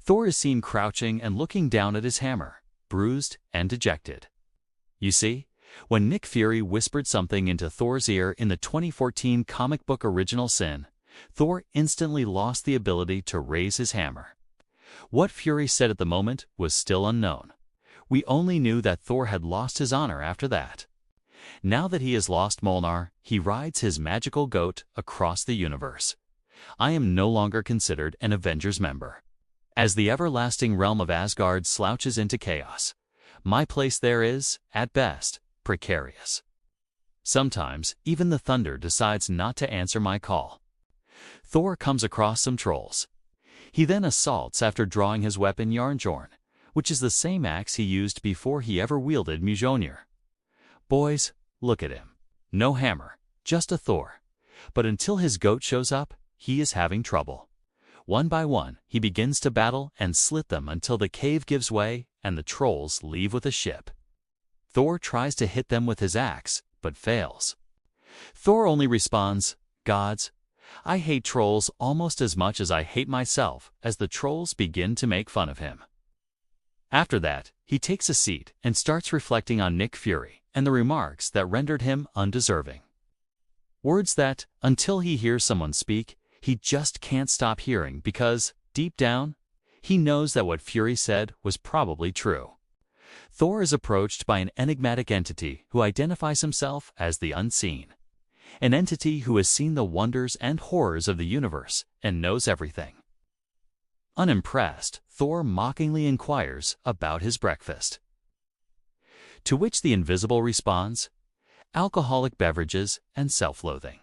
Thor is seen crouching and looking down at his hammer, bruised and dejected. You see, when Nick Fury whispered something into Thor's ear in the 2014 comic book Original Sin, Thor instantly lost the ability to raise his hammer. What Fury said at the moment was still unknown. We only knew that Thor had lost his honor after that. Now that he has lost Mjolnir, he rides his magical goat across the universe. I am no longer considered an Avengers member. As the everlasting realm of Asgard slouches into chaos, my place there is, at best, precarious. Sometimes, even the thunder decides not to answer my call. Thor comes across some trolls. He then assaults after drawing his weapon Mjolnir, which is the same axe he used before he ever wielded Mjolnir. Boys, look at him. No hammer, just a Thor. But until his goat shows up, he is having trouble. One by one, he begins to battle and slit them until the cave gives way and the trolls leave with a ship. Thor tries to hit them with his axe, but fails. Thor only responds, "Gods, I hate trolls almost as much as I hate myself," as the trolls begin to make fun of him. After that, he takes a seat and starts reflecting on Nick Fury and the remarks that rendered him undeserving. Words that, until he hears someone speak, he just can't stop hearing because, deep down, he knows that what Fury said was probably true. Thor is approached by an enigmatic entity who identifies himself as the Unseen, an entity who has seen the wonders and horrors of the universe and knows everything. Unimpressed, Thor mockingly inquires about his breakfast. To which the Invisible responds, "Alcoholic beverages and self-loathing."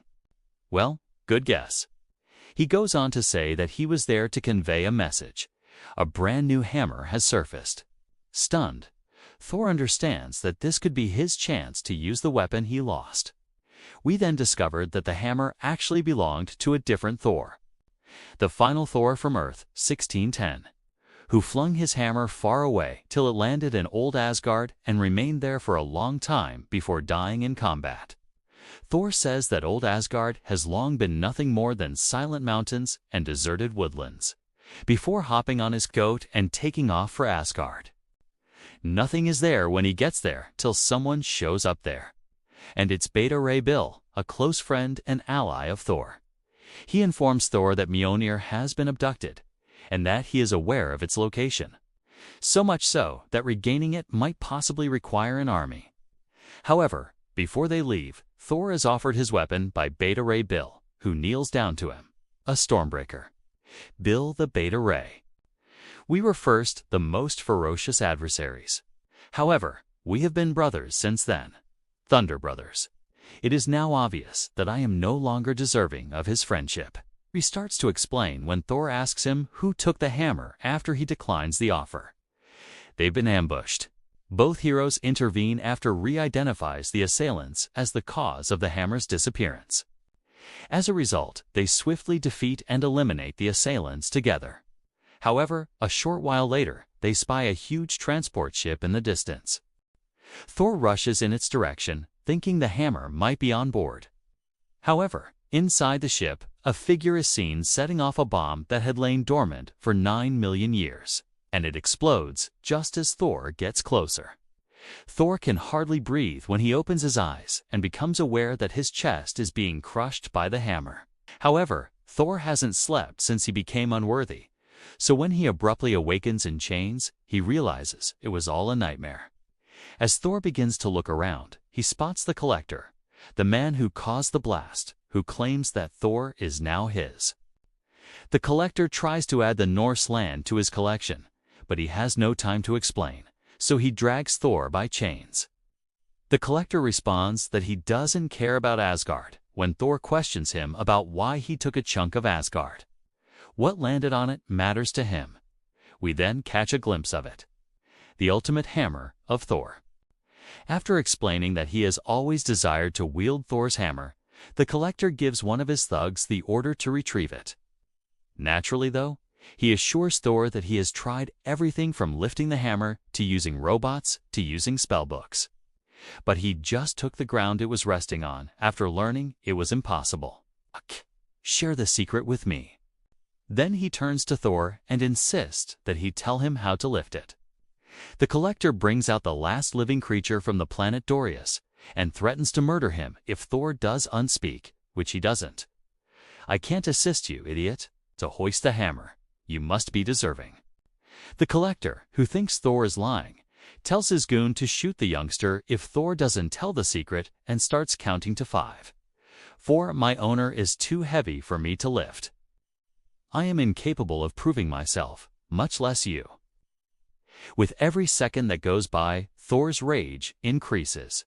Well, good guess. He goes on to say that he was there to convey a message. A brand new hammer has surfaced. Stunned, Thor understands that this could be his chance to use the weapon he lost. We then discovered that the hammer actually belonged to a different Thor. The final Thor from Earth, 1610, who flung his hammer far away till it landed in old Asgard and remained there for a long time before dying in combat. Thor says that old Asgard has long been nothing more than silent mountains and deserted woodlands, before hopping on his goat and taking off for Asgard. Nothing is there when he gets there till someone shows up there. And it's Beta Ray Bill, a close friend and ally of Thor. He informs Thor that Mjolnir has been abducted, and that he is aware of its location. So much so that regaining it might possibly require an army. However, before they leave, Thor is offered his weapon by Beta Ray Bill, who kneels down to him, a Stormbreaker. Bill the Beta Ray. We were first the most ferocious adversaries. However, we have been brothers since then. Thunder Brothers. It is now obvious that I am no longer deserving of his friendship. He starts to explain when Thor asks him who took the hammer after he declines the offer. They've been ambushed. Both heroes intervene after re-identifies the assailants as the cause of the hammer's disappearance. As a result, they swiftly defeat and eliminate the assailants together. However, a short while later, they spy a huge transport ship in the distance. Thor rushes in its direction, thinking the hammer might be on board. However, inside the ship, a figure is seen setting off a bomb that had lain dormant for 9 million years, and it explodes just as Thor gets closer. Thor can hardly breathe when he opens his eyes and becomes aware that his chest is being crushed by the hammer. However, Thor hasn't slept since he became unworthy, so when he abruptly awakens in chains, he realizes it was all a nightmare. As Thor begins to look around, he spots the Collector, the man who caused the blast, who claims that Thor is now his. The Collector tries to add the Norse land to his collection, but he has no time to explain, so he drags Thor by chains. The Collector responds that he doesn't care about Asgard when Thor questions him about why he took a chunk of Asgard. What landed on it matters to him. We then catch a glimpse of it. The ultimate hammer of Thor. After explaining that he has always desired to wield Thor's hammer, the Collector gives one of his thugs the order to retrieve it. Naturally, though, he assures Thor that he has tried everything from lifting the hammer to using robots to using spellbooks. But he just took the ground it was resting on after learning it was impossible. Share the secret with me. Then he turns to Thor and insists that he tell him how to lift it. The collector brings out the last living creature from the planet Dorius and threatens to murder him if Thor does unspeak, which he doesn't. "I can't assist you, idiot. To hoist the hammer, you must be deserving." The collector, who thinks Thor is lying, tells his goon to shoot the youngster if Thor doesn't tell the secret and starts counting to 5. "For my owner is too heavy for me to lift. I am incapable of proving myself, much less you." With every second that goes by, Thor's rage increases,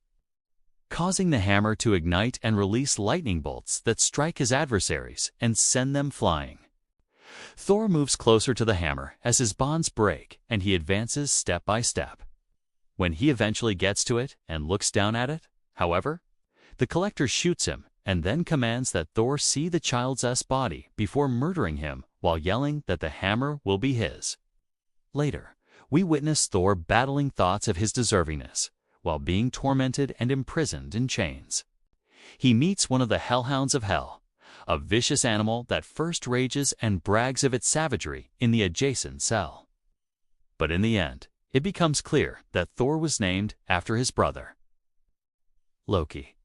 causing the hammer to ignite and release lightning bolts that strike his adversaries and send them flying. Thor moves closer to the hammer as his bonds break, and he advances step by step. When he eventually gets to it and looks down at it, however, the collector shoots him and then commands that Thor see the child's body before murdering him while yelling that the hammer will be his. Later, we witness Thor battling thoughts of his deservingness while being tormented and imprisoned in chains. He meets one of the hellhounds of hell, a vicious animal that first rages and brags of its savagery in the adjacent cell. But in the end, it becomes clear that Thor was named after his brother, Loki.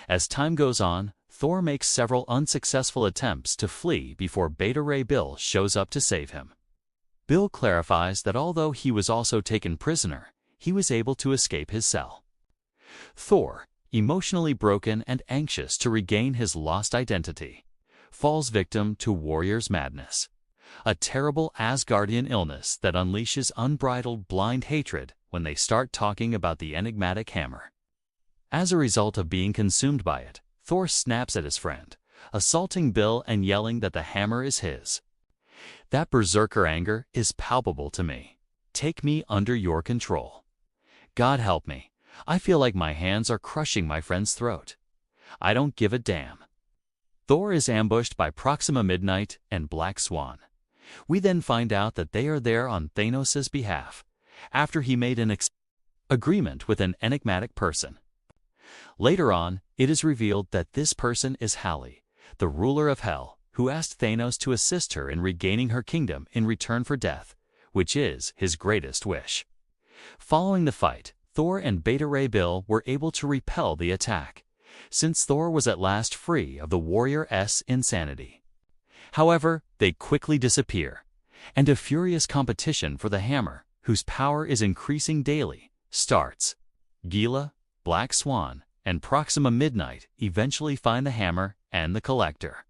As time goes on, Thor makes several unsuccessful attempts to flee before Beta Ray Bill shows up to save him. Bill clarifies that although he was also taken prisoner, he was able to escape his cell. Thor, emotionally broken and anxious to regain his lost identity, falls victim to warrior's madness, a terrible Asgardian illness that unleashes unbridled blind hatred when they start talking about the enigmatic hammer. As a result of being consumed by it, Thor snaps at his friend, assaulting Bill and yelling that the hammer is his. That berserker anger is palpable to me. "Take me under your control. God help me. I feel like my hands are crushing my friend's throat. I don't give a damn." Thor is ambushed by Proxima Midnight and Black Swan. We then find out that they are there on Thanos' behalf, after he made an agreement with an enigmatic person. Later on, it is revealed that this person is Hali, the ruler of Hell, who asked Thanos to assist her in regaining her kingdom in return for death, which is his greatest wish. Following the fight, Thor and Beta Ray Bill were able to repel the attack, since Thor was at last free of the warrior's insanity. However, they quickly disappear, and a furious competition for the hammer, whose power is increasing daily, starts. Gila, Black Swan, and Proxima Midnight eventually find the hammer and the collector.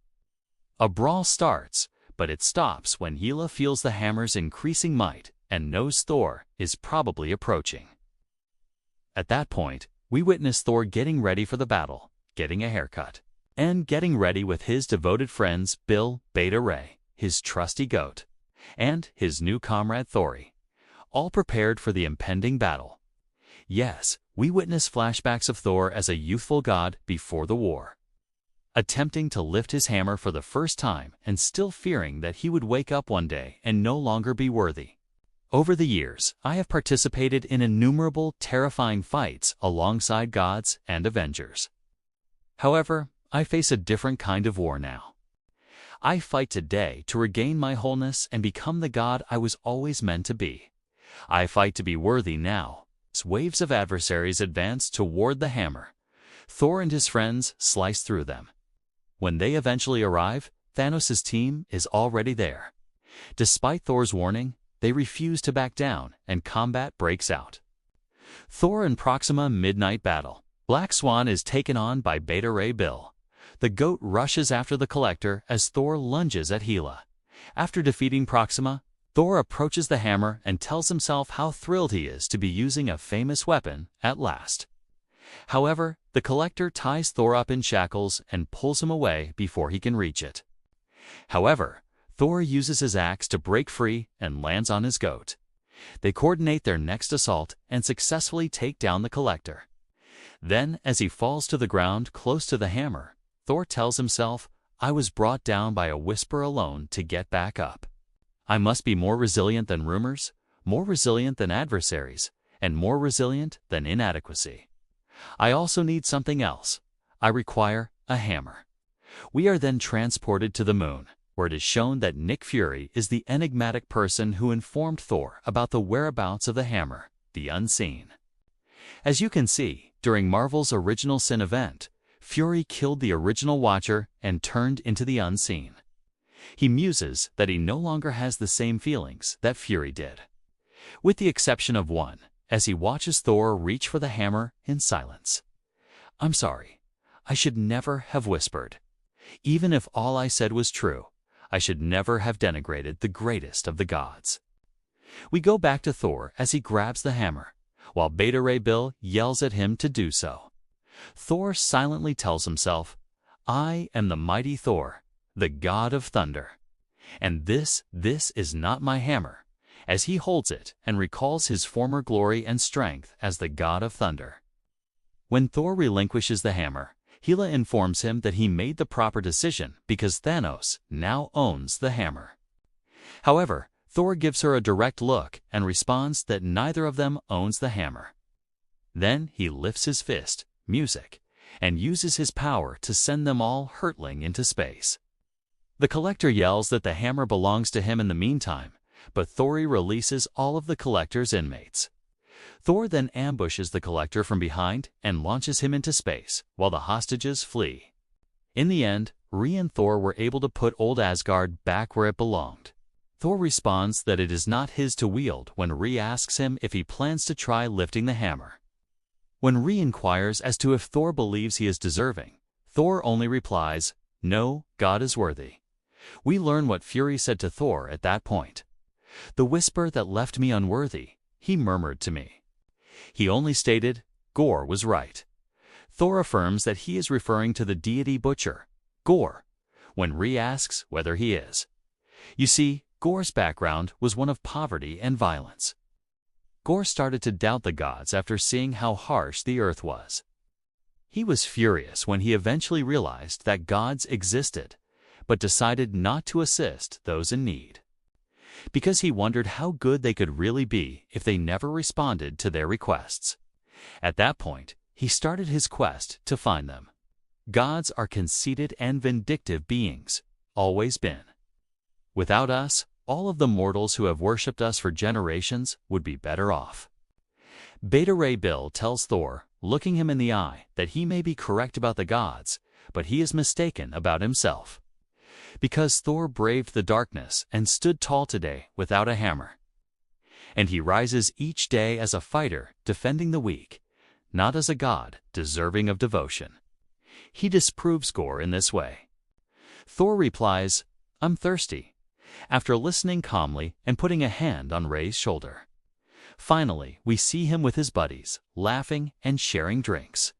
A brawl starts, but it stops when Gila feels the hammer's increasing might and knows Thor is probably approaching. At that point, we witness Thor getting ready for the battle, getting a haircut, and getting ready with his devoted friends Bill, Beta Ray, his trusty goat, and his new comrade Thori, all prepared for the impending battle. Yes, we witness flashbacks of Thor as a youthful god before the war, attempting to lift his hammer for the first time and still fearing that he would wake up one day and no longer be worthy. Over the years, I have participated in innumerable terrifying fights alongside gods and Avengers. However, I face a different kind of war now. I fight today to regain my wholeness and become the god I was always meant to be. I fight to be worthy now. As waves of adversaries advance toward the hammer, Thor and his friends slice through them. When they eventually arrive, Thanos' team is already there. Despite Thor's warning, they refuse to back down and combat breaks out. Thor and Proxima Midnight battle. Black Swan is taken on by Beta Ray Bill. The goat rushes after the collector as Thor lunges at Hela. After defeating Proxima, Thor approaches the hammer and tells himself how thrilled he is to be using a famous weapon at last. However, the collector ties Thor up in shackles and pulls him away before he can reach it. However, Thor uses his axe to break free and lands on his goat. They coordinate their next assault and successfully take down the collector. Then, as he falls to the ground close to the hammer, Thor tells himself, "I was brought down by a whisper alone to get back up. I must be more resilient than rumors, more resilient than adversaries, and more resilient than inadequacy. I also need something else. I require a hammer." We are then transported to the moon, where it is shown that Nick Fury is the enigmatic person who informed Thor about the whereabouts of the hammer, the Unseen. As you can see, during Marvel's Original Sin event, Fury killed the original Watcher and turned into the Unseen. He muses that he no longer has the same feelings that Fury did, with the exception of one, as he watches Thor reach for the hammer in silence. "I'm sorry. I should never have whispered. Even if all I said was true, I should never have denigrated the greatest of the gods." We go back to Thor as he grabs the hammer, while Beta Ray Bill yells at him to do so. Thor silently tells himself, "I am the mighty Thor, the god of thunder. And this is not my hammer," as he holds it and recalls his former glory and strength as the god of thunder. When Thor relinquishes the hammer, Hela informs him that he made the proper decision because Thanos now owns the hammer. However, Thor gives her a direct look and responds that neither of them owns the hammer. Then he lifts his fist, music, and uses his power to send them all hurtling into space. The Collector yells that the hammer belongs to him in the meantime, but Thor releases all of the Collector's inmates. Thor then ambushes the Collector from behind and launches him into space while the hostages flee. In the end, Rhea and Thor were able to put old Asgard back where it belonged. Thor responds that it is not his to wield when Rhea asks him if he plans to try lifting the hammer. When Rhea inquires as to if Thor believes he is deserving, Thor only replies, "No, God is worthy." We learn what Fury said to Thor at that point. "The whisper that left me unworthy," he murmured to me. He only stated, Gorr was right. Thor affirms that he is referring to the deity butcher, Gorr, when Rhea asks whether he is. You see, Gorr's background was one of poverty and violence. Gorr started to doubt the gods after seeing how harsh the earth was. He was furious when he eventually realized that gods existed, but decided not to assist those in need, because he wondered how good they could really be if they never responded to their requests. At that point, he started his quest to find them. Gods are conceited and vindictive beings, always been. Without us, all of the mortals who have worshipped us for generations would be better off. Beta Ray Bill tells Thor, looking him in the eye, that he may be correct about the gods, but he is mistaken about himself. Because Thor braved the darkness and stood tall today without a hammer. And he rises each day as a fighter defending the weak, not as a god deserving of devotion. He disproves Gorr in this way. Thor replies, "I'm thirsty," after listening calmly and putting a hand on Ray's shoulder. Finally, we see him with his buddies, laughing and sharing drinks.